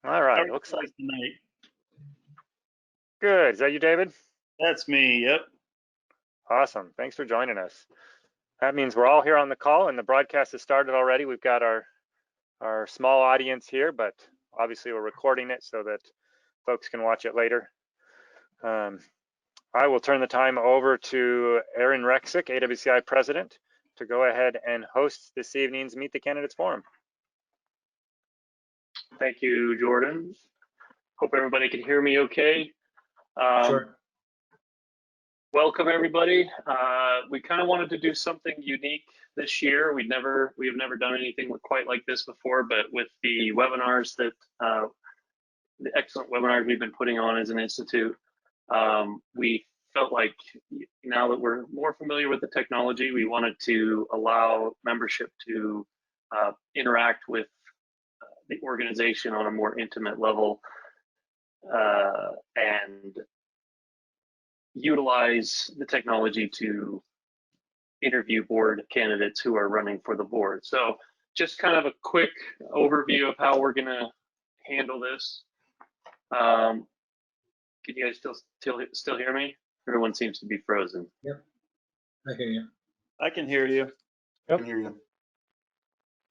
All right, looks like tonight. Good. Is that you, David? That's me. Yep. Awesome. Thanks for joining us. That means we're all here on the call, and the broadcast has started already. We've got our small audience here, but obviously we're recording it so that folks can watch it later. I will turn the time over to Aaron Rexick, AWCI President, to go ahead and host this evening's Meet the Candidates Forum. Thank you, Jordan. Hope everybody can hear me okay. Sure. Welcome, everybody. We kind of wanted to do something unique this year. We have never done anything quite like this before, but with the webinars that, the excellent webinars we've been putting on as an institute, we felt like now that we're more familiar with the technology, we wanted to allow membership to interact with the organization on a more intimate level and utilize the technology to interview board candidates who are running for the board. So just kind of a quick overview of how we're gonna handle this. Can you guys still hear me? Everyone seems to be frozen. Yep, I hear you. I can hear you. Yep. I can hear you.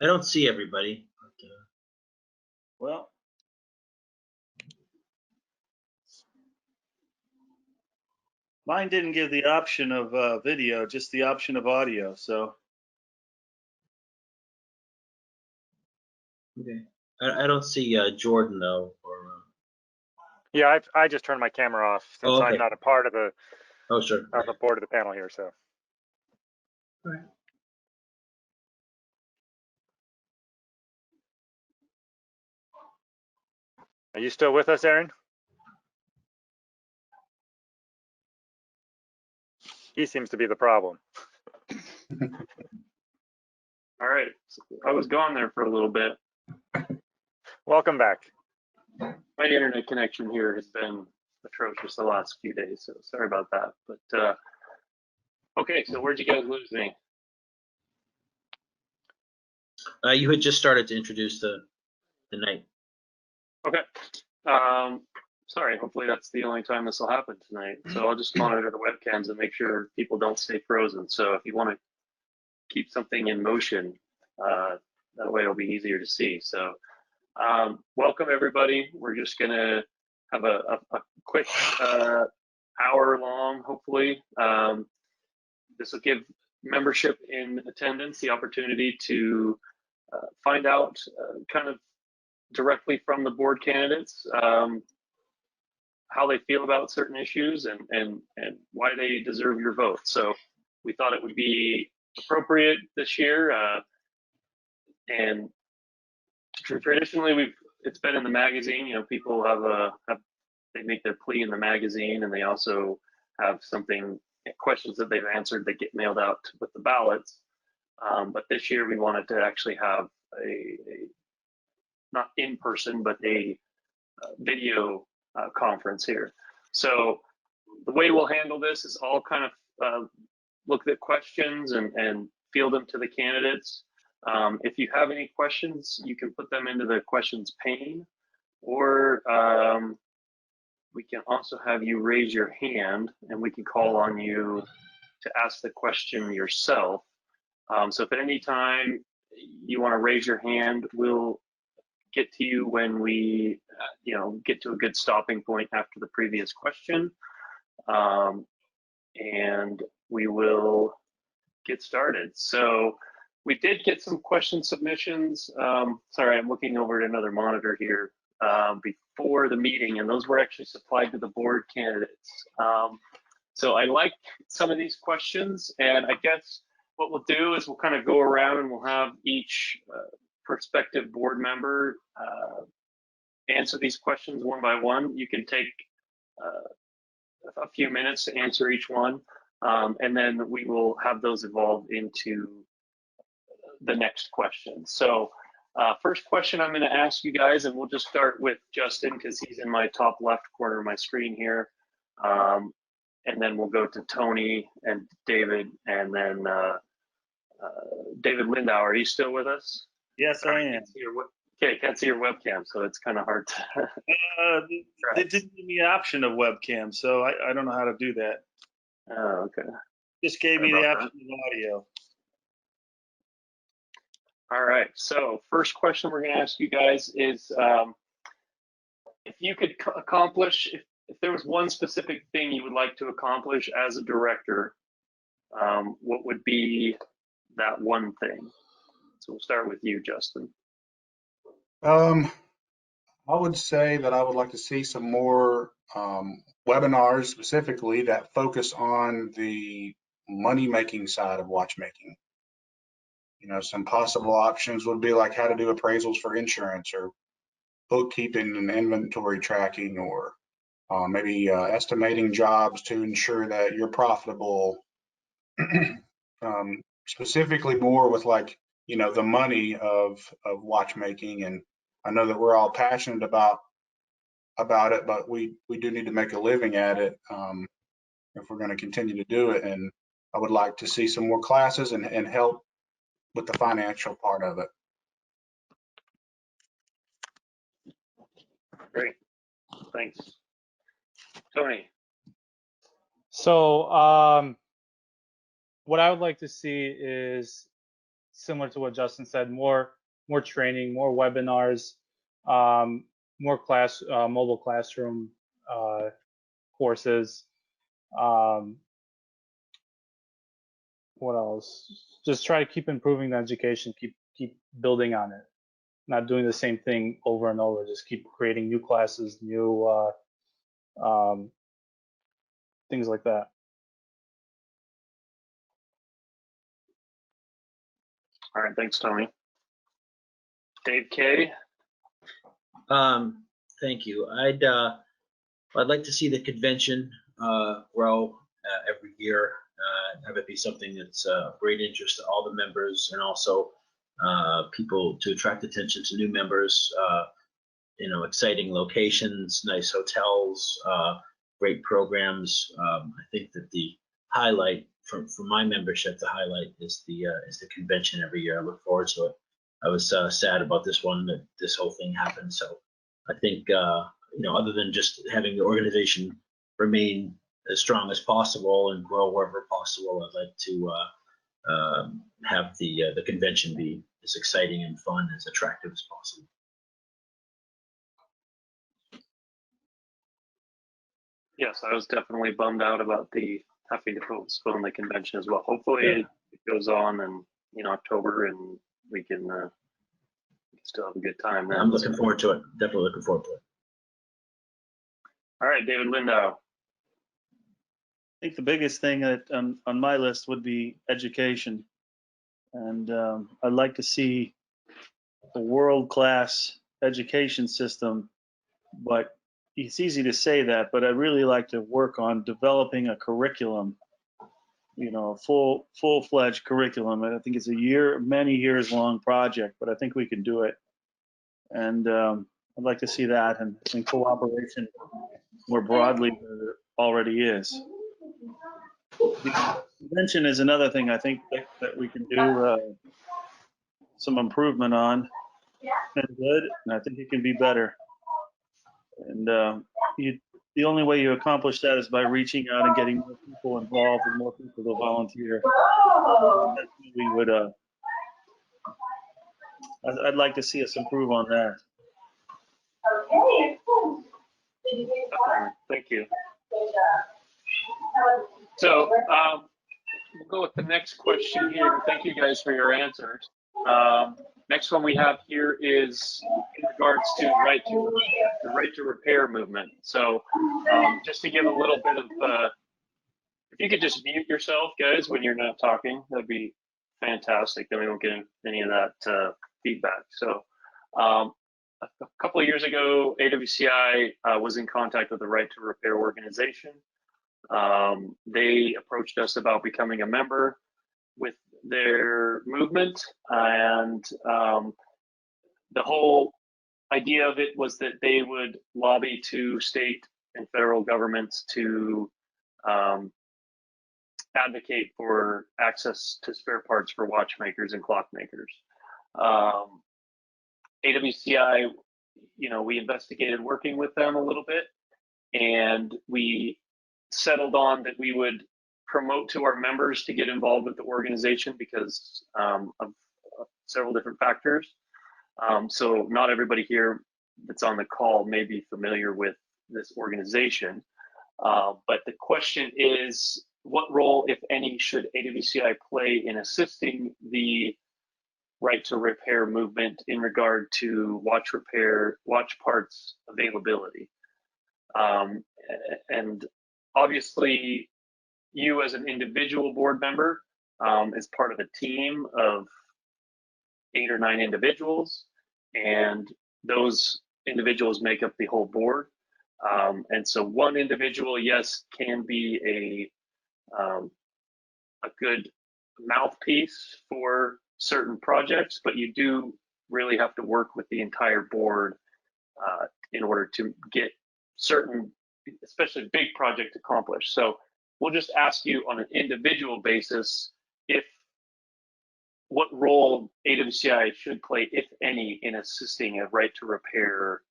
I don't see everybody. But, Well, mine didn't give the option of video, just the option of audio. So okay. I don't see Jordan though. Or Yeah, I just turned my camera off since okay. I'm not a part of the oh, sure. board of the panel here. So. All right. Are you still with us, Aaron? He seems to be the problem. All right, so I was gone there for a little bit. Welcome back. My internet connection here has been atrocious the last few days, so sorry about that. But okay, so where'd you guys lose me? You had just started to introduce the night. Okay. Sorry, hopefully that's the only time this will happen tonight. So I'll just monitor the webcams and make sure people don't stay frozen. So if you want to keep something in motion, that way it'll be easier to see. So welcome everybody. We're just gonna have a quick hour long, hopefully. This will give membership in attendance the opportunity to find out kind of directly from the board candidates how they feel about certain issues and why they deserve your vote. So we thought it would be appropriate this year, and traditionally it's been in the magazine. You know, people they make their plea in the magazine, and they also have questions that they've answered that get mailed out with the ballots. But this year we wanted to actually have a not in person, but a video conference here. So the way we'll handle this is I'll kind of look at questions and field them to the candidates. If you have any questions, you can put them into the questions pane, or we can also have you raise your hand and we can call on you to ask the question yourself. So if at any time you want to raise your hand, we'll get to you when we get to a good stopping point after the previous question, and we will get started. So we did get some question submissions. Sorry, I'm looking over at another monitor here before the meeting, and those were actually supplied to the board candidates. So I like some of these questions, and I guess what we'll do is we'll kind of go around and we'll have each prospective board member answer these questions one by one. You can take a few minutes to answer each one, and then we will have those evolve into the next question. So first question I'm going to ask you guys, and we'll just start with Justin because he's in my top left corner of my screen here, and then we'll go to Tony and David, and then David Lindauer. Are you still with us? yes, I am. Okay, can't see your webcam, so it's kind of hard to. They didn't give me an option of webcam, so I don't know how to do that. Oh, okay. Just gave me Sorry the about option of audio. All right. So first question we're going to ask you guys is, if you could accomplish, if there was one specific thing you would like to accomplish as a director, what would be that one thing? So we'll start with you, Justin. I would say that I would like to see some more webinars specifically that focus on the money-making side of watchmaking. You know, some possible options would be like how to do appraisals for insurance or bookkeeping and inventory tracking, or maybe estimating jobs to ensure that you're profitable. Specifically more with, like, you know, the money of watchmaking. And I know that we're all passionate about it, but we do need to make a living at it if we're going to continue to do it. And I would like to see some more classes and help with the financial part of it. Great. Thanks. Tony. So what I would like to see is similar to what Justin said, more training, more webinars, more mobile classroom courses. What else? Just try to keep improving the education, keep building on it, not doing the same thing over and over. Just keep creating new classes, new things like that. All right. Thanks, Tony. Dave K. Thank you. I'd like to see the convention grow every year, have it be something that's of great interest to all the members, and also people to attract attention to new members. You know, exciting locations, nice hotels, great programs. I think that the highlight for my membership, the highlight is the convention every year. I look forward to it. I was sad about this one, that this whole thing happened. So I think, you know, other than just having the organization remain as strong as possible and grow wherever possible, I'd like to have the convention be as exciting and fun, as attractive as possible. Yes, I was definitely bummed out about the having to postpone the convention as well. Hopefully Yeah. it goes on in October, and we can still have a good time then. I'm looking forward to it. Definitely looking forward to it. All right, David Lindau. I think the biggest thing that on my list would be education. And I'd like to see a world-class education system, but it's easy to say that, but I'd really like to work on developing a curriculum, you know, a full-fledged curriculum. And I think it's many years long project, but I think we can do it. And I'd like to see that and in cooperation more broadly than there already is. The convention is another thing I think that we can do some improvement on. And good, and I think it can be better. And the only way you accomplish that is by reaching out and getting more people involved and more people to volunteer. That's what we would. I'd like to see us improve on that. Thank you. So we'll go with the next question here. Thank you guys for your answers. Next one we have here is in regards to the right to repair movement. So just to give a little bit of, if you could just mute yourself, guys, when you're not talking, that'd be fantastic. Then we won't get any of that feedback. So a couple of years ago, AWCI was in contact with the Right to Repair organization. They approached us about becoming a member with their movement, and the whole idea of it was that they would lobby to state and federal governments to advocate for access to spare parts for watchmakers and clockmakers. AWCI, we investigated working with them a little bit, and we settled on that we would promote to our members to get involved with the organization because of several different factors. So not everybody here that's on the call may be familiar with this organization. But the question is, what role, if any, should AWCI play in assisting the right to repair movement in regard to watch parts availability? And obviously, you as an individual board member, as part of a team of 8 or 9 individuals, and those individuals make up the whole board. And so one individual, yes, can be a good mouthpiece for certain projects, but you do really have to work with the entire board in order to get certain, especially big projects accomplished. So we'll just ask you on an individual basis what role AWCI should play, if any, in assisting a right to repair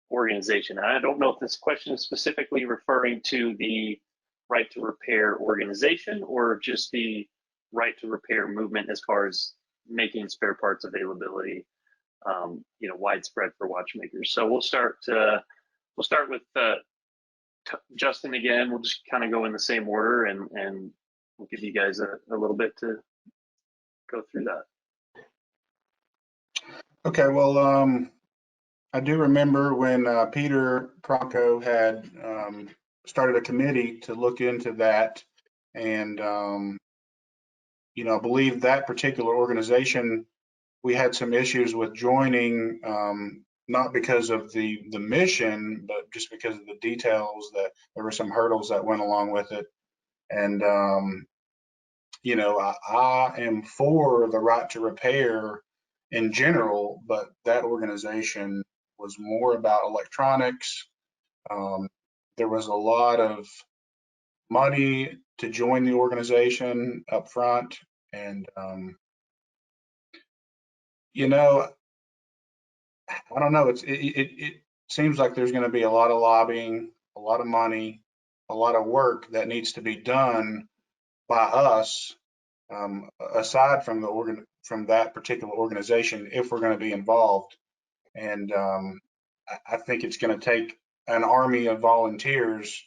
organization. And I don't know if this question is specifically referring to the right to repair organization or just the right to repair movement as far as making spare parts availability, widespread for watchmakers. So we'll start with Justin again. We'll just kind of go in the same order, and we'll give you guys a little bit to go through that. Okay, well, I do remember when Peter Pronko had started a committee to look into that, and I believe that particular organization, we had some issues with joining, not because of the mission, but just because of the details, that there were some hurdles that went along with it. And I am for the right to repair in general, but that organization was more about electronics. There was a lot of money to join the organization up front, and I don't know. It seems like there's going to be a lot of lobbying, a lot of money, a lot of work that needs to be done by us, aside from from that particular organization, if we're going to be involved. And I think it's going to take an army of volunteers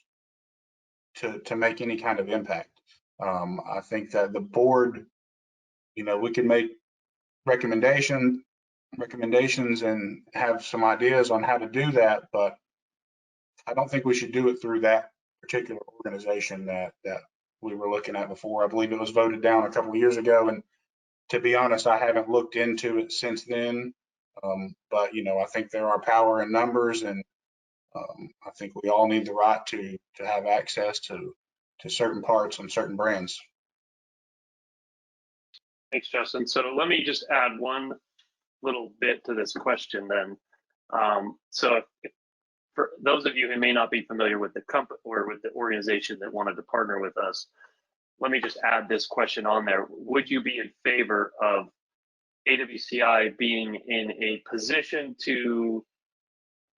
to make any kind of impact. I think that the board, we can make recommendations and have some ideas on how to do that, but I don't think we should do it through that particular organization that we were looking at before. I believe it was voted down a couple of years ago, and to be honest, I haven't looked into it since then. But I think there are power in numbers, and I think we all need the right to have access to certain parts and certain brands. Thanks, Justin. So let me just add one little bit to this question then. So if, for those of you who may not be familiar with the company or with the organization that wanted to partner with us, let me just add this question on there. Would you be in favor of AWCI being in a position to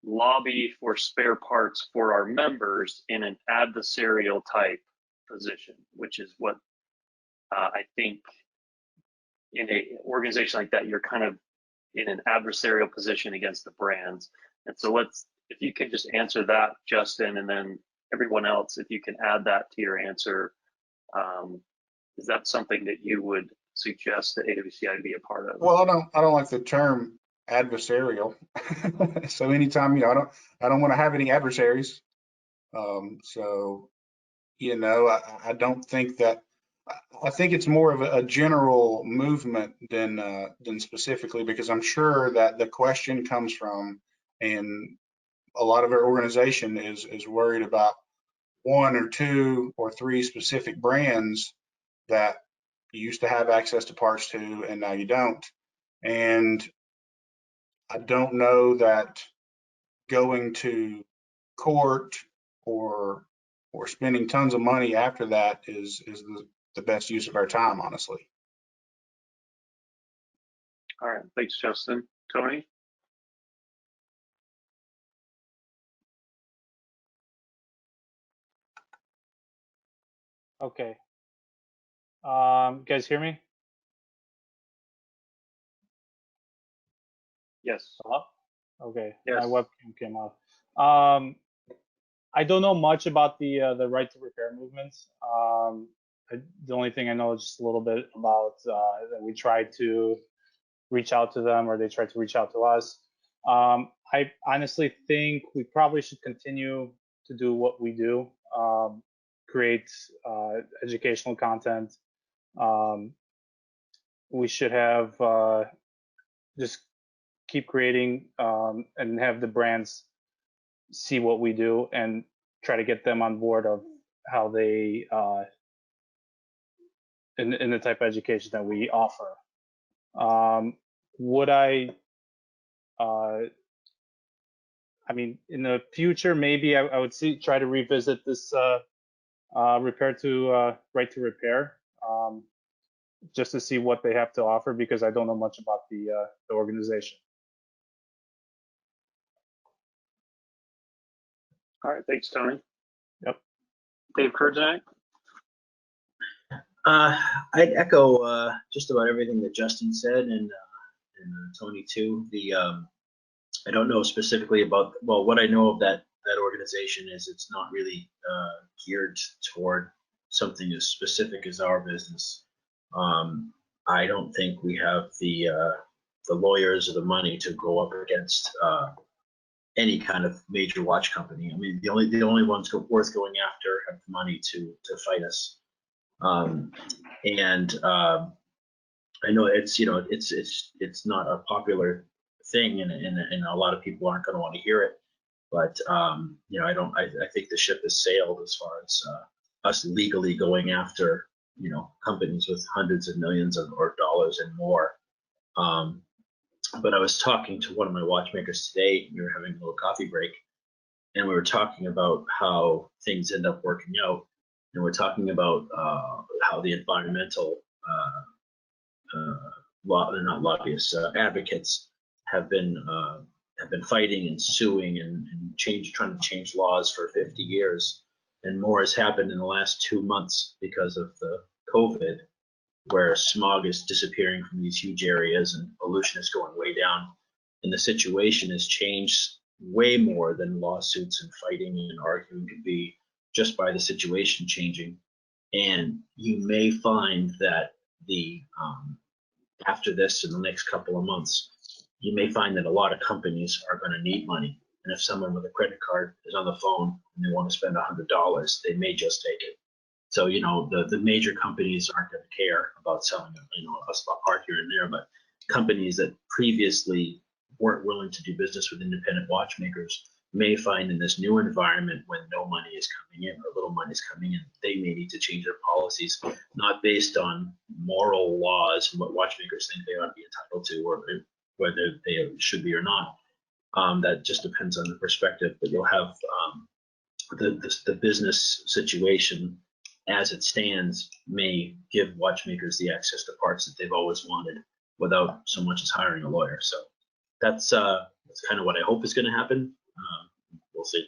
lobby for spare parts for our members in an adversarial type position, which is what I think in an organization like that, you're kind of in an adversarial position against the brands. And so if you can just answer that, Justin, and then everyone else, if you can add that to your answer, is that something that you would suggest that AWCI be a part of? Well, I don't like the term adversarial. So anytime, I don't want to have any adversaries. So, I don't think that. I think it's more of a general movement than specifically, because I'm sure that the question comes from, and a lot of our organization is worried about 1 or 2 or 3 specific brands that you used to have access to parts to, and now you don't. And I don't know that going to court or spending tons of money after that is the best use of our time, honestly. All right, thanks, Justin. Tony? Okay. You guys hear me? Yes. Hello? Okay. Yes. My webcam came off. I don't know much about the right to repair movements. The only thing I know is just a little bit about that we tried to reach out to them, or they tried to reach out to us. I honestly think we probably should continue to do what we do, create educational content. We should have just keep creating and have the brands see what we do and try to get them on board of how they in the type of education that we offer. Would I mean, in the future, maybe I would try to revisit this right to repair, just to see what they have to offer, because I don't know much about the organization. All right. Thanks, Tony. Yep. Dave Kurdzak? I'd echo just about everything that Justin said, and Tony too. I don't know specifically about, well, what I know of that organization is it's not really geared toward something as specific as our business. I don't think we have the lawyers or the money to go up against any kind of major watch company. I mean, the only ones worth going after have the money to fight us. I know it's it's not a popular thing, and a lot of people aren't going to want to hear it. But I think the ship has sailed as far as us legally going after companies with hundreds of millions or dollars and more. But I was talking to one of my watchmakers today. We were having a little coffee break, and we were talking about how things end up working out, and we're talking about how the environmental not lobbyists, advocates have been fighting and suing and trying to change laws for 50 years, and more has happened in the last 2 months because of the COVID, where smog is disappearing from these huge areas and pollution is going way down, and the situation has changed way more than lawsuits and fighting and arguing could be, just by the situation changing. And you may find that after this, in the next couple of months, you may find that a lot of companies are going to need money. And if someone with a credit card is on the phone and they want to spend $100, they may just take it. So, the major companies aren't going to care about selling, a spot part here and there, but companies that previously weren't willing to do business with independent watchmakers may find in this new environment, when no money is coming in or little money is coming in, they may need to change their policies, not based on moral laws and what watchmakers think they ought to be entitled to, or whether they should be or not. That just depends on the perspective, but you'll have the business situation as it stands may give watchmakers the access to parts that they've always wanted without so much as hiring a lawyer. So that's kind of what I hope is going to happen. We'll see.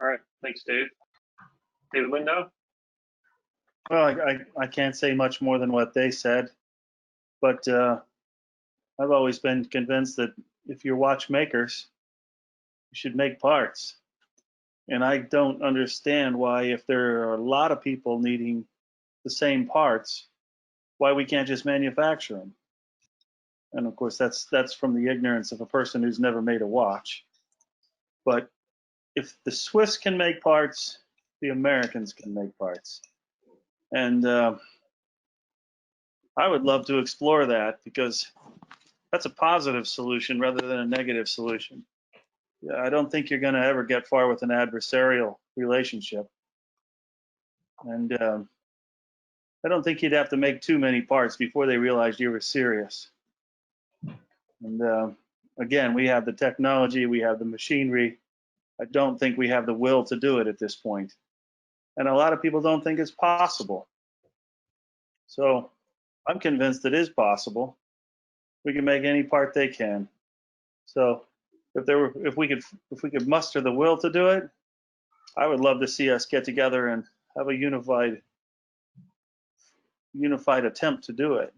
All right. Thanks, Dave. David Lindo? Well, I can't say much more than what they said, but I've always been convinced that if you're watchmakers, you should make parts. And I don't understand why, if there are a lot of people needing the same parts, why we can't just manufacture them. And of course, that's from the ignorance of a person who's never made a watch. But if the Swiss can make parts, the Americans can make parts. And I would love to explore that, because that's a positive solution rather than a negative solution. Yeah, I don't think you're going to ever get far with an adversarial relationship. And I don't think you'd have to make too many parts before they realized you were serious. And again, we have the technology, we have the machinery. I don't think we have the will to do it at this point. And a lot of people don't think it's possible. So I'm convinced it is possible. We can make any part they can. So if we could muster the will to do it, I would love to see us get together and have a unified attempt to do it.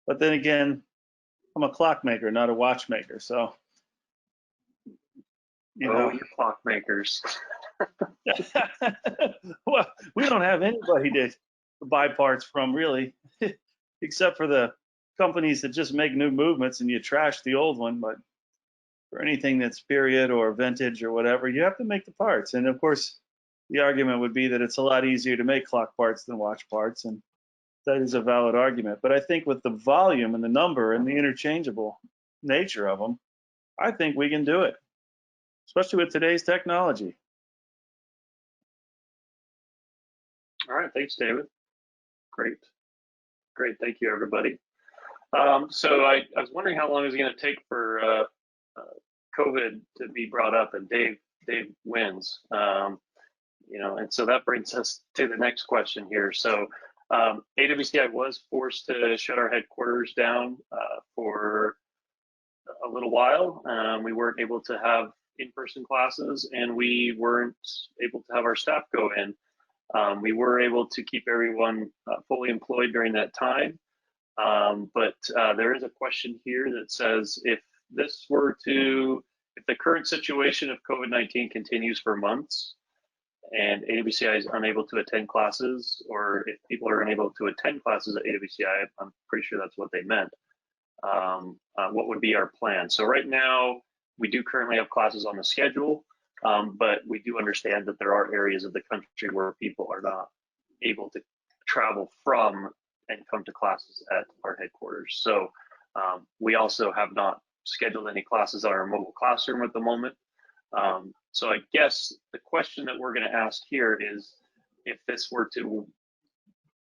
But then again, I'm a clockmaker, not a watchmaker. So, You're clockmakers. well, we don't have anybody to buy parts from really, except for the companies that just make new movements and you trash the old one. But for anything that's period or vintage or whatever, you have to make the parts. And of course, the argument would be that it's a lot easier to make clock parts than watch parts. And that is a valid argument. But I think with the volume and the number and the interchangeable nature of them, I think we can do it, especially with today's technology. All right, thanks, David. Great. Thank you, everybody. So I was wondering how long it was going to take for COVID to be brought up, and Dave wins. And so that brings us to the next question here. So AWCI was forced to shut our headquarters down for a little while. We weren't able to have in-person classes, and we weren't able to have our staff go in. We were able to keep everyone fully employed during that time. But there is a question here that says, if the current situation of COVID-19 continues for months and AWCI is unable to attend classes, or if people are unable to attend classes at AWCI, I'm pretty sure that's what they meant, what would be our plan? So right now, we do currently have classes on the schedule, but we do understand that there are areas of the country where people are not able to travel from and come to classes at our headquarters. So we also have not scheduled any classes on our mobile classroom at the moment. So I guess the question that we're going to ask here is, if this were to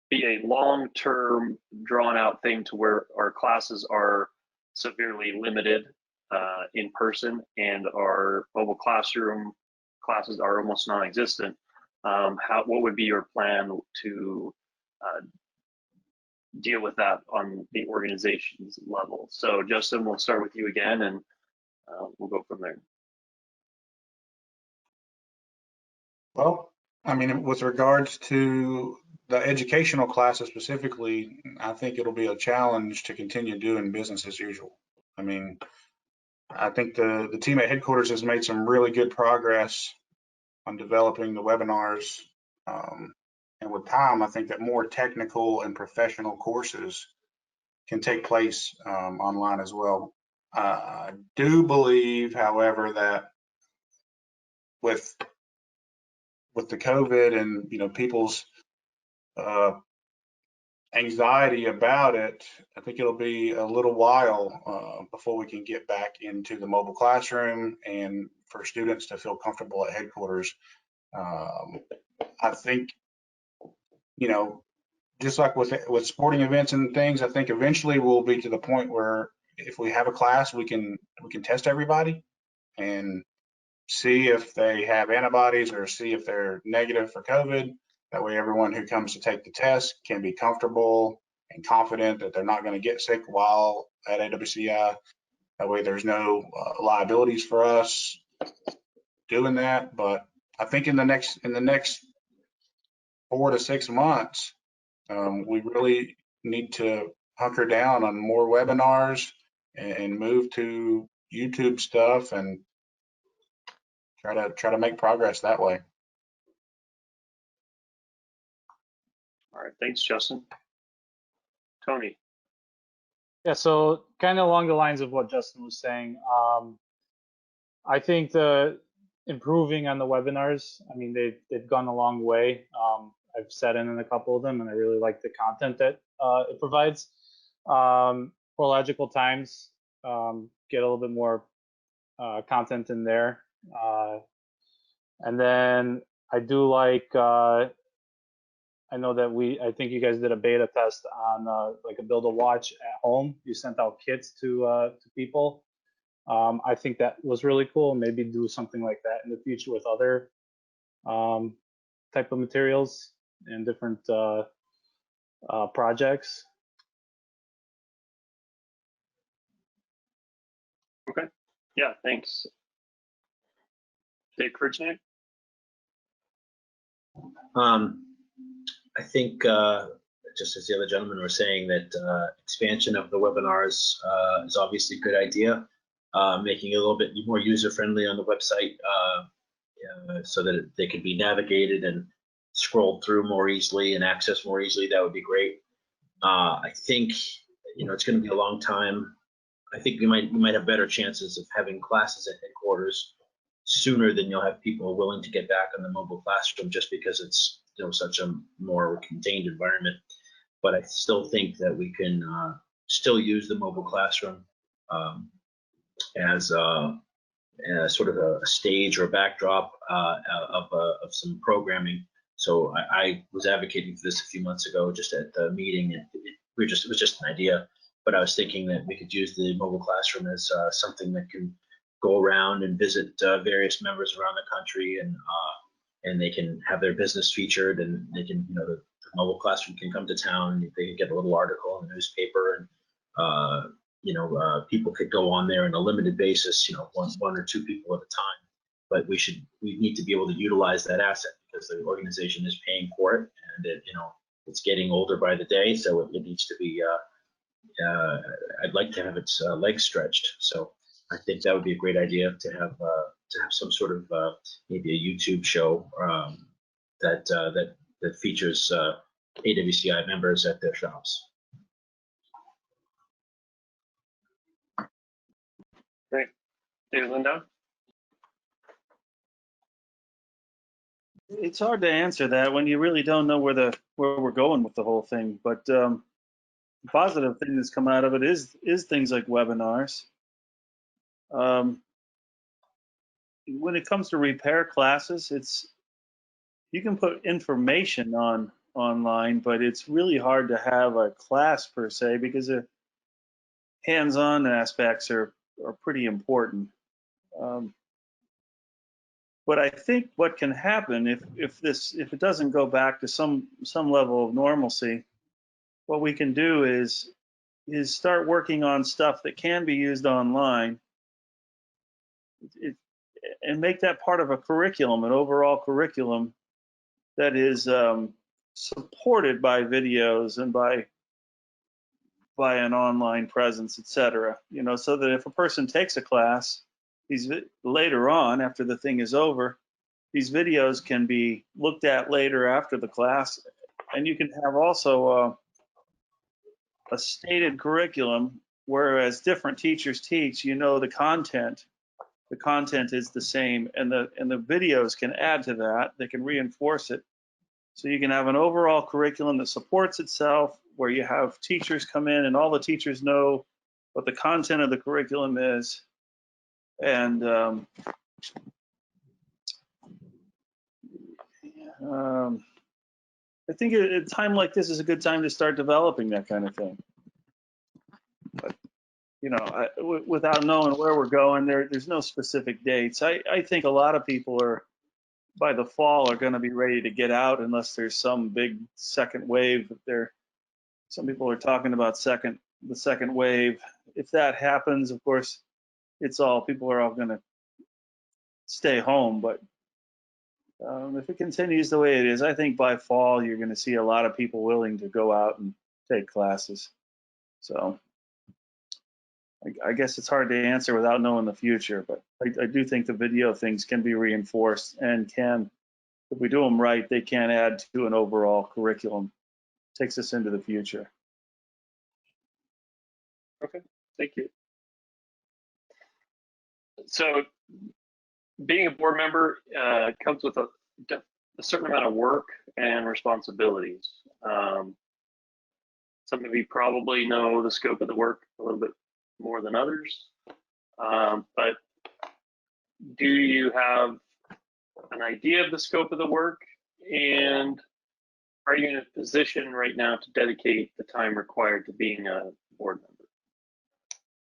be a long-term, drawn-out thing to where our classes are severely limited in person and our mobile classroom classes are almost non-existent, what would be your plan to deal with that on the organization's level? So Justin, we'll start with you again, and we'll go from there. Well, I mean, with regards to the educational classes specifically, I think it'll be a challenge to continue doing business as usual. I mean, I think the team at headquarters has made some really good progress on developing the webinars. And with time, I think that more technical and professional courses can take place online as well. I do believe, however, that with the COVID and people's anxiety about it, I think it'll be a little while before we can get back into the mobile classroom and for students to feel comfortable at headquarters. I think, just like with sporting events and things, I think eventually we'll be to the point where if we have a class, we can test everybody and see if they have antibodies or see if they're negative for COVID. That way everyone who comes to take the test can be comfortable and confident that they're not going to get sick while at AWCI. That way there's no liabilities for us doing that. But I think in the next 4 to 6 months, we really need to hunker down on more webinars and move to YouTube stuff and try to make progress that way. All right, thanks, Justin. Tony. Yeah, so kind of along the lines of what Justin was saying, I think the improving on the webinars, I mean, they've gone a long way. I've sat in a couple of them, and I really like the content that it provides. Logical times, get a little bit more content in there. And then I do like, I know that I think you guys did a beta test on like a build a watch at home. You sent out kits to people. I think that was really cool. Maybe do something like that in the future with other type of materials and different projects. Okay. Yeah, thanks. Dave Kirchner? I think, just as the other gentlemen were saying, that expansion of the webinars is obviously a good idea. Making it a little bit more user-friendly on the website so that they can be navigated and scrolled through more easily and accessed more easily, that would be great. I think, it's going to be a long time. I think you might have better chances of having classes at headquarters sooner than you'll have people willing to get back on the mobile classroom, just because it's such a more contained environment. But I still think that we can still use the mobile classroom as sort of a stage or a backdrop of some programming. So I was advocating for this a few months ago, just at the meeting. It was just an idea, but I was thinking that we could use the mobile classroom as something that can go around and visit various members around the country, and they can have their business featured, and they can, the mobile classroom can come to town. They can get a little article in the newspaper, and people could go on there on a limited basis, one or two people at a time. But we need to be able to utilize that asset, because the organization is paying for it, and it's getting older by the day, so it needs to be. I'd like to have its legs stretched. So I think that would be a great idea to have some sort of maybe a YouTube show that features AWCI members at their shops. Great. David Lindow? It's hard to answer that when you really don't know where we're going with the whole thing. But the positive thing that's come out of it is things like webinars. When it comes to repair classes, you can put information online, but it's really hard to have a class per se, because the hands-on aspects are pretty important. But I think what can happen if it doesn't go back to some level of normalcy, what we can do is start working on stuff that can be used online, and make that part of a curriculum, an overall curriculum that is supported by videos and by an online presence, etc. So that if a person takes a class, later on, after the thing is over, these videos can be looked at later after the class, and you can have also a stated curriculum, whereas different teachers teach, the content is the same, and the videos can add to that. They can reinforce it. So you can have an overall curriculum that supports itself, where you have teachers come in and all the teachers know what the content of the curriculum is. And I think at a time like this is a good time to start developing that kind of thing. But, without knowing where we're going, there's no specific dates. I think a lot of people by the fall are going to be ready to get out, unless there's some big second wave. Some people are talking about the second wave. If that happens, of course, people are all going to stay home. But if it continues the way it is, I think by fall you're going to see a lot of people willing to go out and take classes. So I guess it's hard to answer without knowing the future, but I do think the video things can be reinforced, and if we do them right, they can add to an overall curriculum. Takes us into the future. Okay, thank you. So being a board member comes with a certain amount of work and responsibilities. Some of you probably know the scope of the work a little bit more than others, but do you have an idea of the scope of the work, and are you in a position right now to dedicate the time required to being a board member?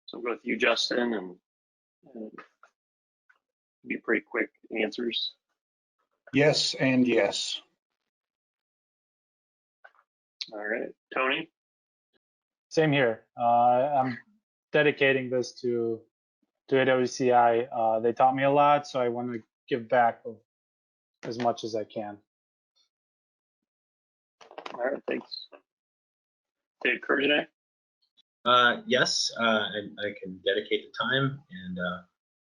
So I'll go with you, Justin, and be pretty quick answers. Yes and yes. All right, Tony. Same here. I'm dedicating this to AWCI. They taught me a lot, so I want to give back as much as I can. All right, thanks. Dave Kurjanek. Yes, I can dedicate the time, and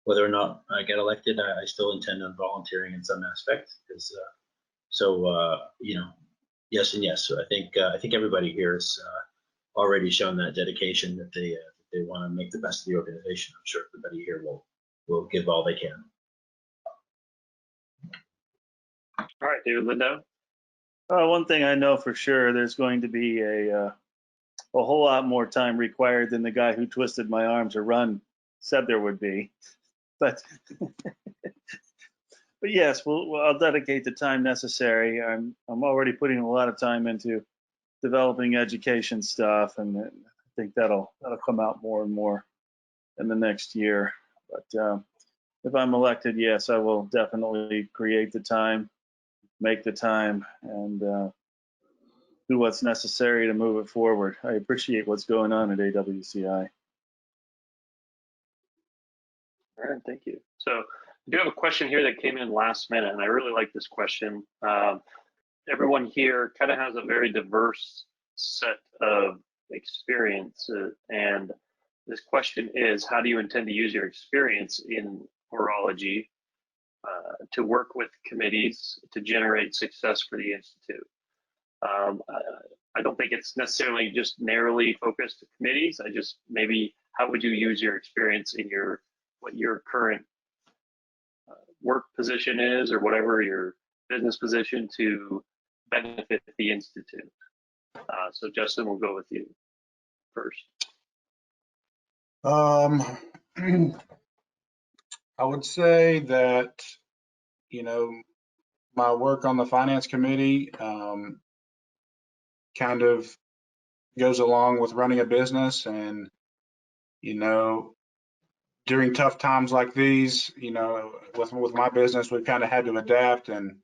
whether or not I get elected, I still intend on volunteering in some aspect. Because you know, yes and yes. So I think everybody here has already shown that dedication that they want to make the best of the organization. I'm sure everybody here will give all they can. All right, David Lindo. One thing I know for sure, there's going to be a whole lot more time required than the guy who twisted my arm to run said there would be. But but yes, I'll dedicate the time necessary. I'm already putting a lot of time into developing education stuff, and I think that'll come out more and more in the next year. But if I'm elected, yes, I will definitely create the time, make the time, and do what's necessary to move it forward. I appreciate what's going on at AWCI. All right, thank you. So I do have a question here that came in last minute, and I really like this question. Everyone here kind of has a very diverse set of experience, and this question is, how do you intend to use your experience in neurology to work with committees to generate success for the Institute? I don't think it's necessarily just narrowly focused to committees. Maybe how would you use your experience in what your current work position is, or whatever your business position, to benefit the Institute? So Justin, we'll go with you first. I would say that, you know, my work on the finance committee kind of goes along with running a business, and, you know, during tough times like these, you know, with my business, we've kind of had to adapt and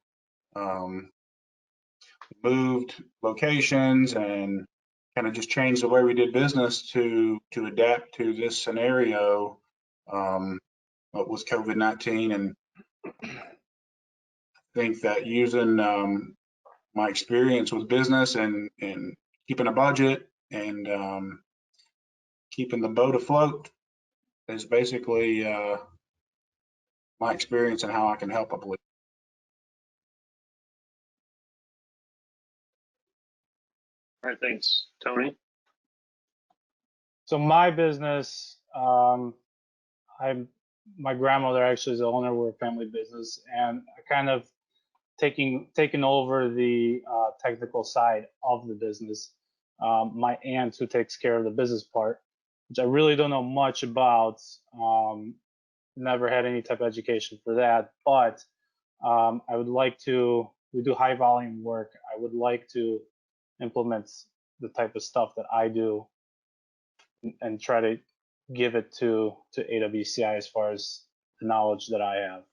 moved locations and kind of just changed the way we did business to adapt to this scenario with COVID-19. And I think that using my experience with business and keeping a budget and keeping the boat afloat is basically my experience and how I can help, I believe. All right, thanks, Tony. So my business, my grandmother actually is the owner. We're a family business, and I kind of taken over the technical side of the business. My aunt, who takes care of the business part, which I really don't know much about, never had any type of education for that, but I would like to, we do high volume work. I would like to implement the type of stuff that I do and try to give it to AWCI as far as the knowledge that I have.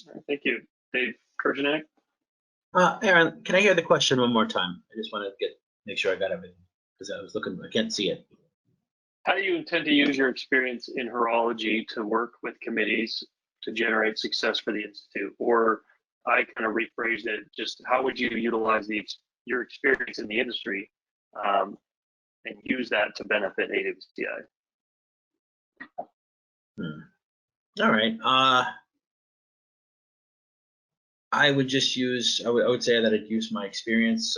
All right, thank you. Dave Kurjanek. Aaron, can I hear the question one more time? I just want to make sure I got everything, because I was looking, I can't see it. How do you intend to use your experience in neurology to work with committees to generate success for the Institute? Or I kind of rephrased it, just how would you utilize your experience in the industry and use that to benefit AWCI? All right. I would just use, I would say that I'd use my experience,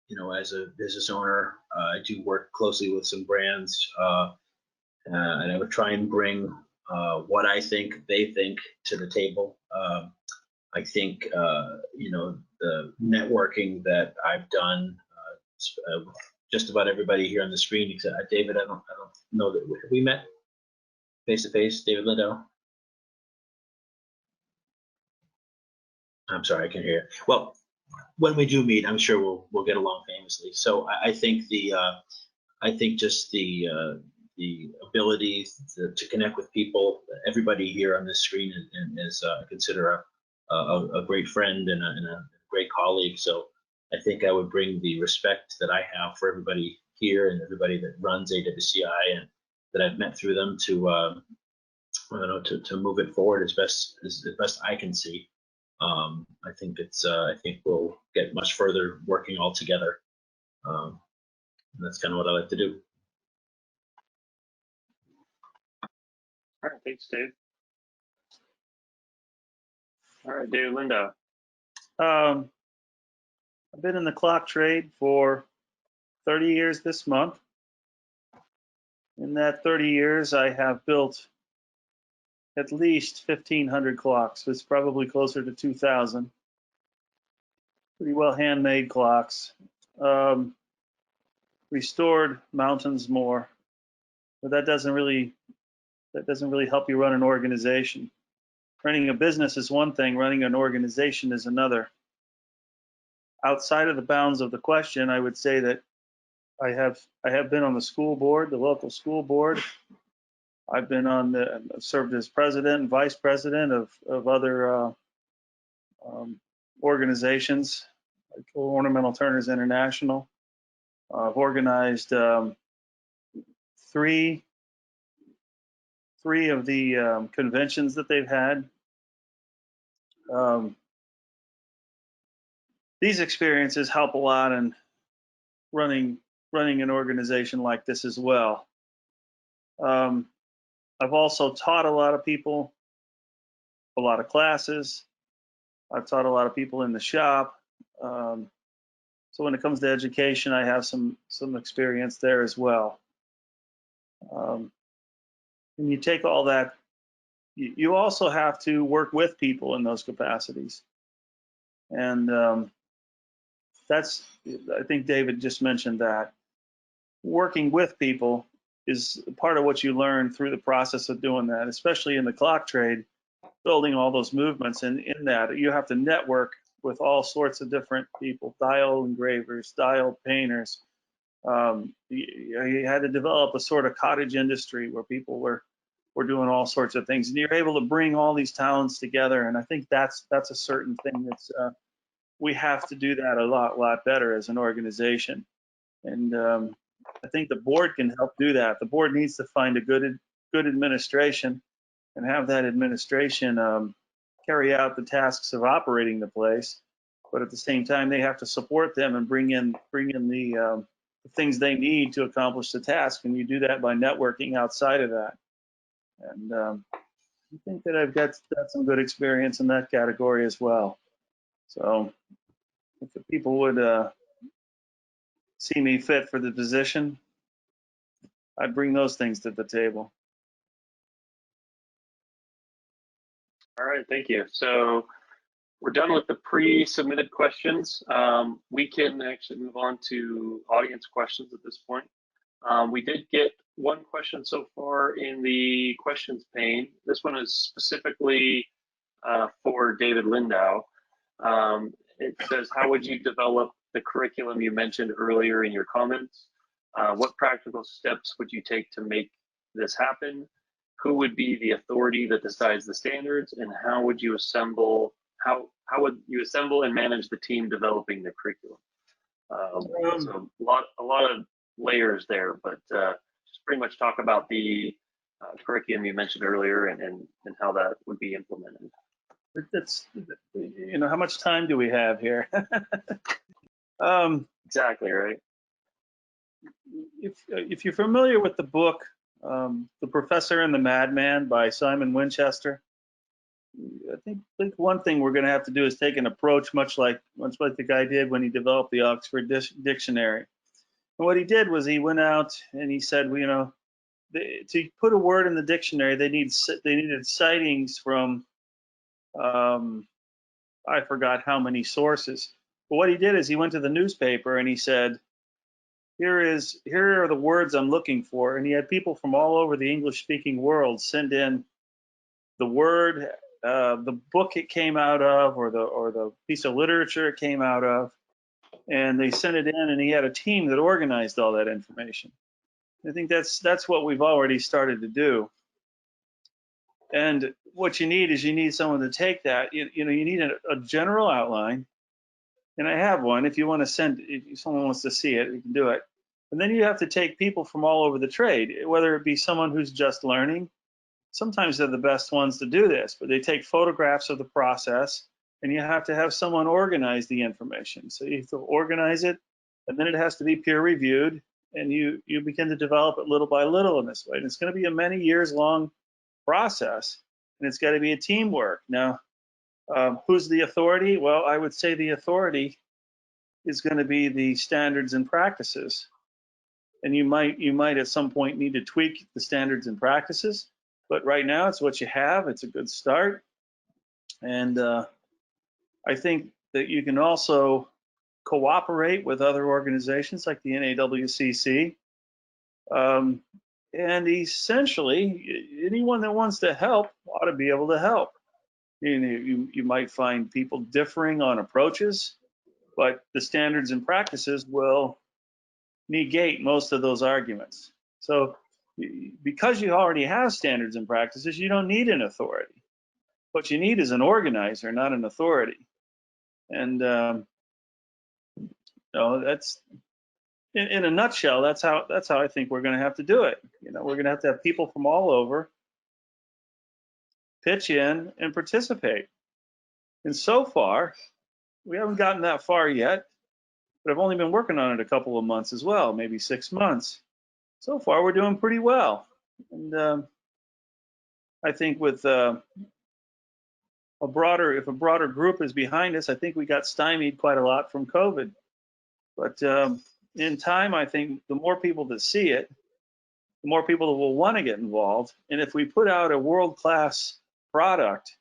you know, as a business owner. I do work closely with some brands, and I would try and bring what I think they think to the table. I think, you know, the networking that I've done with just about everybody here on the screen, except David, I don't know that we met face to face. David Lindo. I'm sorry, I can't hear you. Well, when we do meet, I'm sure we'll get along famously. So I think just the ability to connect with people, everybody here on this screen, and is consider a great friend and a great colleague. So I think I would bring the respect that I have for everybody here and everybody that runs AWCI and that I've met through them to I don't know, to move it forward as best I can see. I think I think we'll get much further working all together. And that's kind of what I like to do. All right, thanks, Dave. All right, Dave Linda. I've been in the clock trade for 30 years this month. In that 30 years, I have built at least 1,500 clocks. It's probably closer to 2,000. Pretty well handmade clocks. Restored mountains more, but that doesn't really help you run an organization. Running a business is one thing, running an organization is another. Outside of the bounds of the question, I would say that I have been on the school board, the local school board. I've served as president and vice president of other organizations, like Ornamental Turners International. I've organized three of the conventions that they've had. These experiences help a lot in running an organization like this as well. I've also taught a lot of people, a lot of classes. I've taught a lot of people in the shop. So when it comes to education, I have some experience there as well. When you take all that, you also have to work with people in those capacities. And I think David just mentioned that. Working with people is part of what you learn through the process of doing that, especially in the clock trade, building all those movements. And in that, you have to network with all sorts of different people, dial engravers, dial painters. You had to develop a sort of cottage industry where people were doing all sorts of things. And you're able to bring all these talents together. And I think that's a certain thing that's, we have to do that a lot better as an organization. And I think the board can help do that. The board needs to find a good administration and have that administration carry out the tasks of operating the place. But at the same time, they have to support them and bring in the things they need to accomplish the task. And you do that by networking outside of that. And I think that I've got some good experience in that category as well. So if the people would see me fit for the position, I'd bring those things to the table. All right, thank you. So we're done with the pre-submitted questions. We can actually move on to audience questions at this point. We did get one question so far in the questions pane. This one is specifically for David Lindau. It says, how would you develop the curriculum you mentioned earlier in your comments? What practical steps would you take to make this happen? Who would be the authority that decides the standards, and how would you assemble and manage the team developing the curriculum? So a lot of layers there, but just pretty much talk about the curriculum you mentioned earlier and how that would be implemented. That's, how much time do we have here? Exactly, right. If you're familiar with the book, The Professor and the Madman by Simon Winchester, I think one thing we're going to have to do is take an approach much like the guy did when he developed the Oxford Dictionary. And what he did was he went out and he said, to put a word in the dictionary, they needed sightings from I forgot how many sources. But what he did is he went to the newspaper and he said, here are the words I'm looking for. And he had people from all over the English-speaking world send in the word, the book it came out of, or the piece of literature it came out of, and they sent it in, and he had a team that organized all that information. I think that's what we've already started to do. And what you need is someone to take that. You need a general outline, and I have one. If you want to send, if someone wants to see it, you can do it. And then you have to take people from all over the trade, whether it be someone who's just learning. Sometimes they're the best ones to do this, but they take photographs of the process, and you have to have someone organize the information. So you have to organize it, and then it has to be peer reviewed, and you begin to develop it little by little in this way. And it's going to be a many years long process, and it's got to be a teamwork. Now, who's the authority? Well, I would say the authority is going to be the standards and practices. And you might at some point need to tweak the standards and practices, but right now it's what you have. It's a good start. And I think that you can also cooperate with other organizations like the NAWCC. And essentially, anyone that wants to help ought to be able to help. You might find people differing on approaches, but the standards and practices will negate most of those arguments. So because you already have standards and practices, you don't need an authority. What you need is an organizer, not an authority. And that's in a nutshell. That's how I think we're going to have to do it. We're going to have people from all over pitch in and participate. And so far, we haven't gotten that far yet, but I've only been working on it a couple of months as well, maybe 6 months. So far, we're doing pretty well. And I think with if a broader group is behind us, I think we got stymied quite a lot from COVID. But in time, I think the more people that see it, the more people that will want to get involved. And if we put out a world-class product,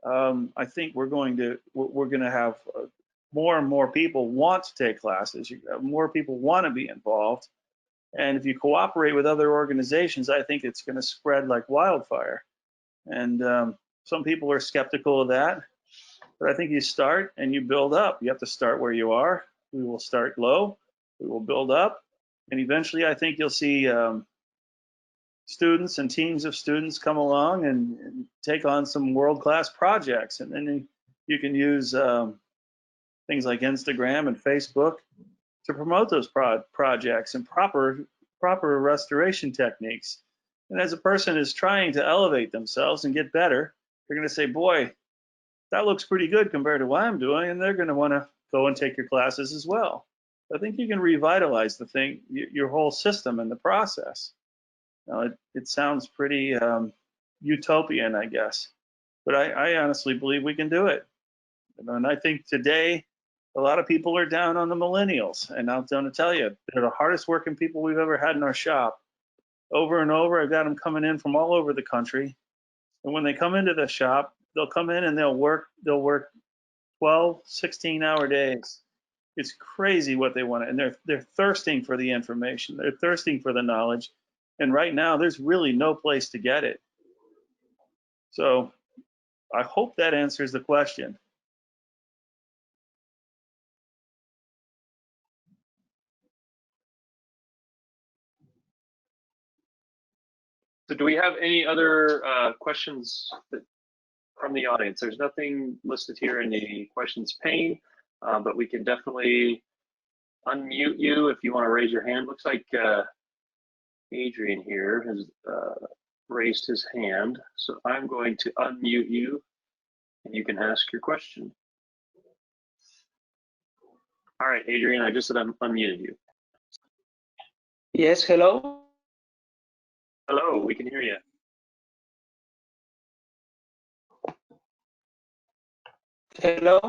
I think we're going to have more and more people want to take classes. More people want to be involved. And if you cooperate with other organizations, I think it's going to spread like wildfire. And some people are skeptical of that, but I think you start and you build up. You have to start where you are. We will start low. We will build up. And eventually, I think you'll see students and teams of students come along and take on some world-class projects. And then you can use things like Instagram and Facebook to promote those projects and proper restoration techniques. And as a person is trying to elevate themselves and get better, they're going to say, boy, that looks pretty good compared to what I'm doing. And they're going to want to go and take your classes as well. I think you can revitalize the thing, your whole system in the process. Now, it sounds pretty utopian, I guess, but I honestly believe we can do it. And I think today, a lot of people are down on the millennials, and I'm going to tell you, they're the hardest working people we've ever had in our shop. Over and over, I've got them coming in from all over the country, and when they come into the shop, they'll come in and they'll work 12, 16-hour days. It's crazy what they want, and they're thirsting for the information. They're thirsting for the knowledge, and right now, there's really no place to get it. So I hope that answers the question. So do we have any other questions from the audience? There's nothing listed here in the questions pane, but we can definitely unmute you if you want to raise your hand. Looks like Adrian here has raised his hand. So I'm going to unmute you and you can ask your question. All right, Adrian, I just said I'm unmuted you. Yes, hello. Hello, we can hear you. Hello.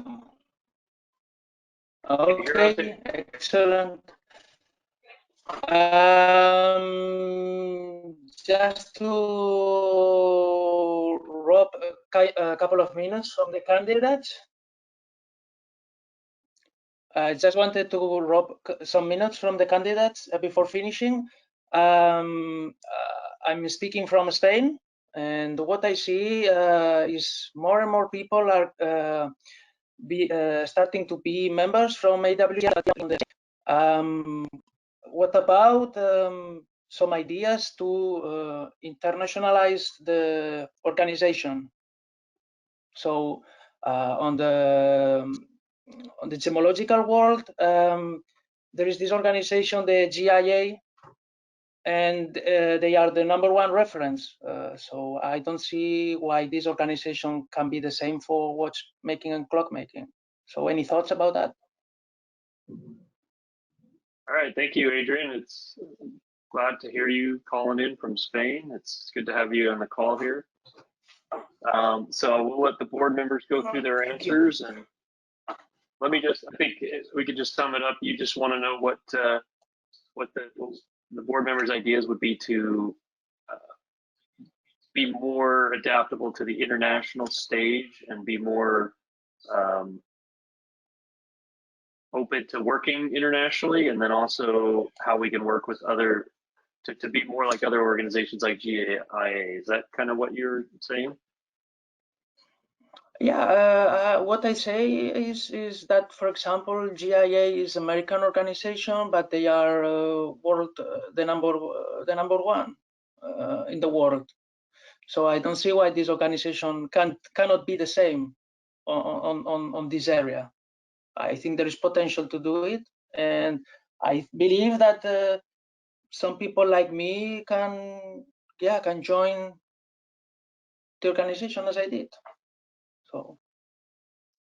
Okay, excellent. Just to rob a couple of minutes from the candidates. I just wanted to rob some minutes from the candidates before finishing. I'm speaking from Spain, and what I see is more and more people are starting to be members from AWCI. What about some ideas to internationalize the organization? So on the on the gemological world, there is this organization, the GIA, and they are the #1 reference. So I don't see why this organization can be the same for watchmaking and clockmaking. So any thoughts about that? All right, thank you, Adrian. It's glad to hear you calling in from Spain. It's good to have you on the call here. So we'll let the board members go through their answers, and let me just, I think we could just sum it up. You just want to know what the board members' ideas would be to be more adaptable to the international stage and be more open to working internationally, and then also how we can work with other, to be more like other organizations like GIA. Is that kind of what you're saying? Yeah, what I say is that, for example, GIA is American organization, but they are world the number one in the world. So I don't see why this organization cannot be the same on this area. I think there is potential to do it, and I believe that some people like me can join the organization as I did. So.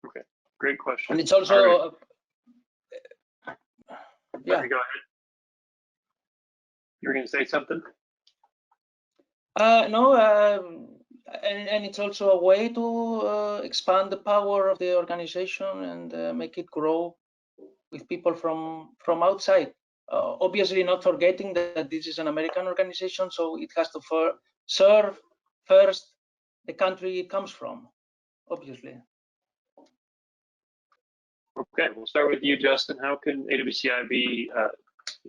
Okay, great question. And it's also, right. Yeah. Go ahead. You were going to say something? No, and it's also a way to expand the power of the organization and make it grow with people from outside. Obviously, not forgetting that this is an American organization, so it has to serve first the country it comes from, obviously. Okay, we'll start with you, Justin. How can AWCI be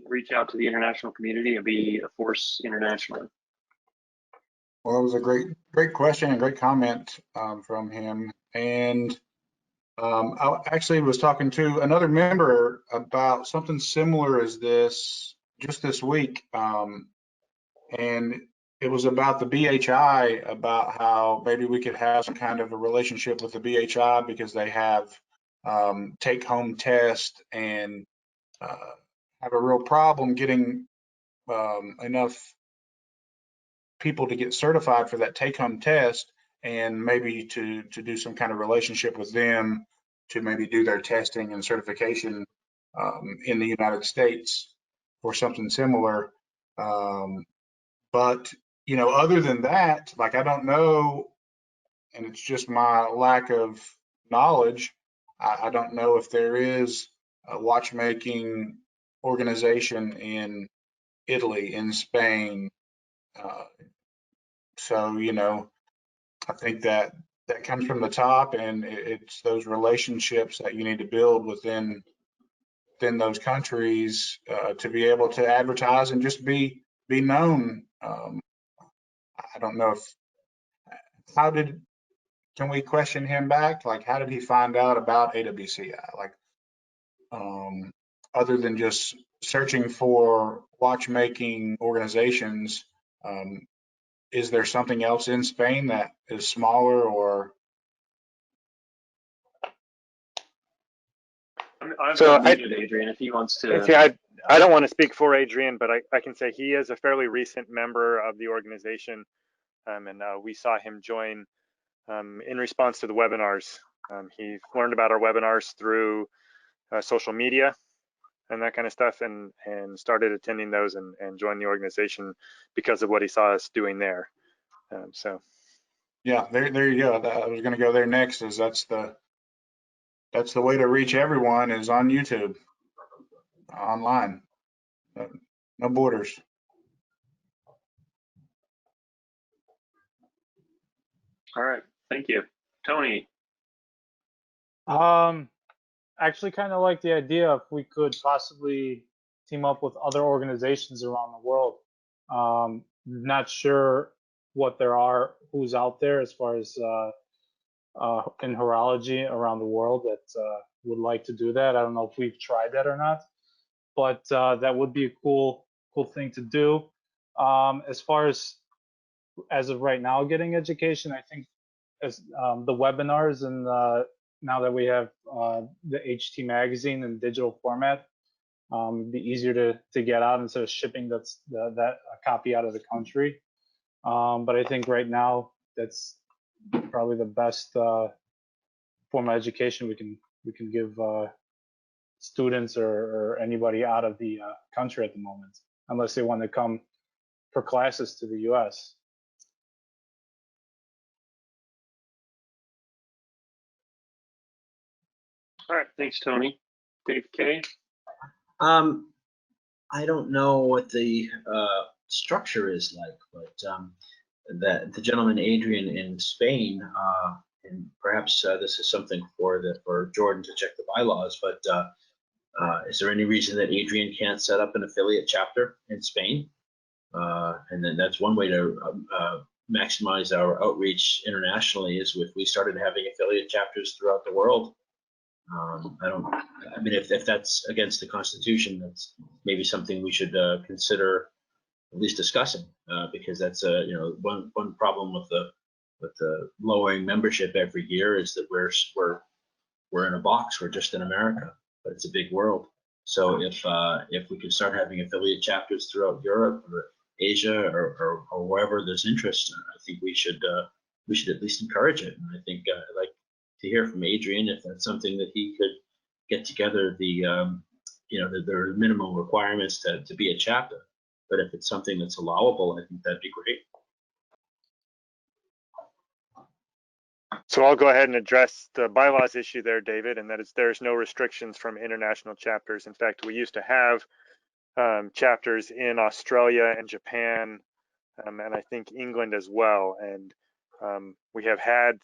reach out to the international community and be a force internationally? Well, it was a great question and great comment from him. And I actually was talking to another member about something similar as this just this week. And it was about the BHI, about how maybe we could have some kind of a relationship with the BHI because they have take-home tests and have a real problem getting enough people to get certified for that take-home test, and maybe to do some kind of relationship with them to maybe do their testing and certification in the United States or something similar. But other than that, like, I don't know, and it's just my lack of knowledge. I don't know if there is a watchmaking organization in Italy, in Spain. So, I think that comes from the top, and it's those relationships that you need to build within those countries to be able to advertise and just be known. I don't know can we question him back? Like, how did he find out about AWCI? Like, other than just searching for watchmaking organizations, is there something else in Spain that is smaller or? So Adrian, if he wants to. See, I don't want to speak for Adrian, but I can say he is a fairly recent member of the organization, and we saw him join in response to the webinars. He learned about our webinars through social media and that kind of stuff, and started attending those and joined the organization because of what he saw us doing there. So. Yeah, there you go. I was going to go there next. That's the way to reach everyone is on YouTube, online, no borders. All right, thank you, Tony. Actually kind of like the idea if we could possibly team up with other organizations around the world. Not sure what there are, who's out there as far as in horology around the world that would like to do that. I don't know if we've tried that or not, but that would be a cool thing to do. As far as of right now, getting education, I think as the webinars and now that we have the HT magazine in digital format, be easier to get out instead of shipping that a copy out of the country. But I think right now that's probably the best form of education we can give students or anybody out of the country at the moment, unless they want to come for classes to the U.S. All right, thanks, Tony. Dave K. I don't know what the structure is like, but that the gentleman Adrian in Spain, and perhaps this is something for Jordan to check the bylaws, but is there any reason that Adrian can't set up an affiliate chapter in Spain? And then that's one way to maximize our outreach internationally, is if we started having affiliate chapters throughout the world. I mean, if that's against the Constitution, that's maybe something we should consider at least discussing, because that's one problem with the lowering membership every year is that we're in a box. We're just in America, but it's a big world. So if we can start having affiliate chapters throughout Europe or Asia or wherever there's interest, I think we should at least encourage it. And I think I'd like to hear from Adrian if that's something that he could get together the minimum requirements to be a chapter. But if it's something that's allowable, I think that'd be great. So I'll go ahead and address the bylaws issue there, David, and that is there's no restrictions from international chapters. In fact, we used to have chapters in Australia and Japan, and I think England as well. And we have had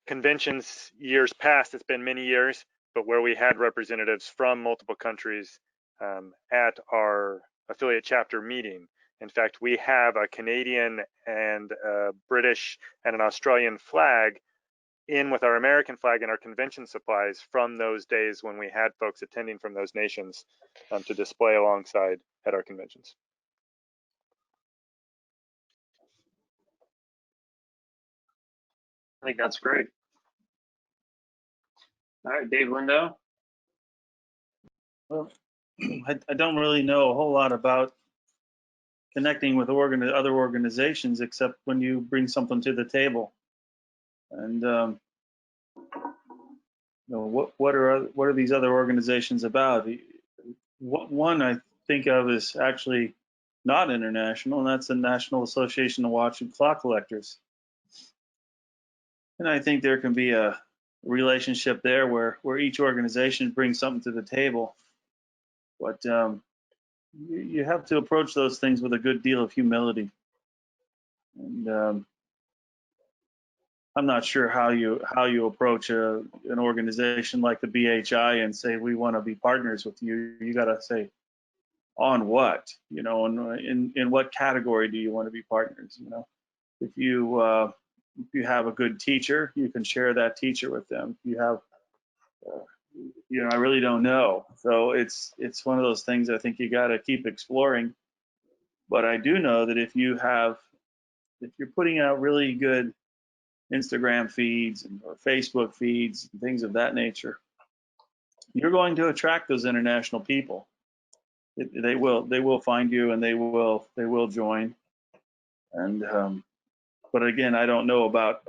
conventions years past, it's been many years, but where we had representatives from multiple countries at our affiliate chapter meeting. In fact, we have a Canadian and a British and an Australian flag in with our American flag and our convention supplies from those days when we had folks attending from those nations to display alongside at our conventions. I think that's great. All right, Dave Lindo. Well, I don't really know a whole lot about connecting with other organizations, except when you bring something to the table. And what are these other organizations about? One I think of is actually not international, and that's the National Association of Watch and Clock Collectors. And I think there can be a relationship there where each organization brings something to the table. But you have to approach those things with a good deal of humility. And I'm not sure how you approach an organization like the BHI and say we want to be partners with you. You got to say on what, and in what category do you want to be partners? If you have a good teacher, you can share that teacher with them. If you have I really don't know. So it's one of those things I think you got to keep exploring. But I do know that if you're putting out really good Instagram feeds or Facebook feeds and things of that nature, you're going to attract those international people. They will find you and they will join. And but again, I don't know about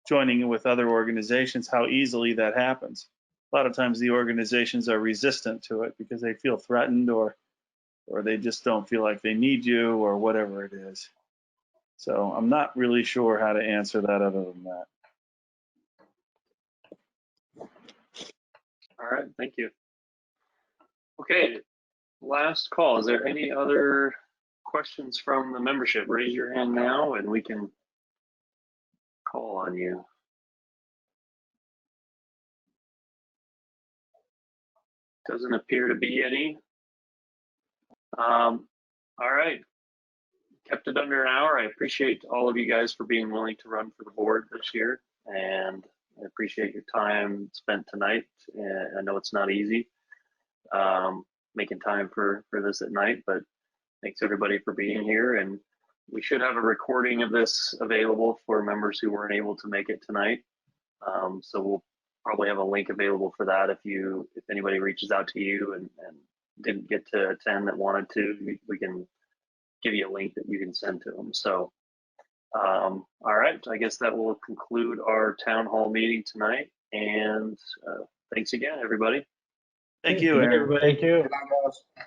joining with other organizations, how easily that happens. A lot of times the organizations are resistant to it because they feel threatened or they just don't feel like they need you or whatever it is. So I'm not really sure how to answer that other than that. All right, thank you. Okay, last call. Is there any other questions from the membership? Raise your hand now and we can call on you. Doesn't appear to be any. All right, kept it under an hour. I appreciate all of you guys for being willing to run for the board this year, and I appreciate your time spent tonight. I know it's not easy making time for this at night, but thanks everybody for being here. And we should have a recording of this available for members who weren't able to make it tonight. So we'll probably have a link available for that if anybody reaches out to you and didn't get to attend that wanted to, we can give you a link that you can send to them. So, all right, I guess that will conclude our town hall meeting tonight. And thanks again, everybody. Thank you, Good night, Aaron. everybody. Thank you. Good night, guys.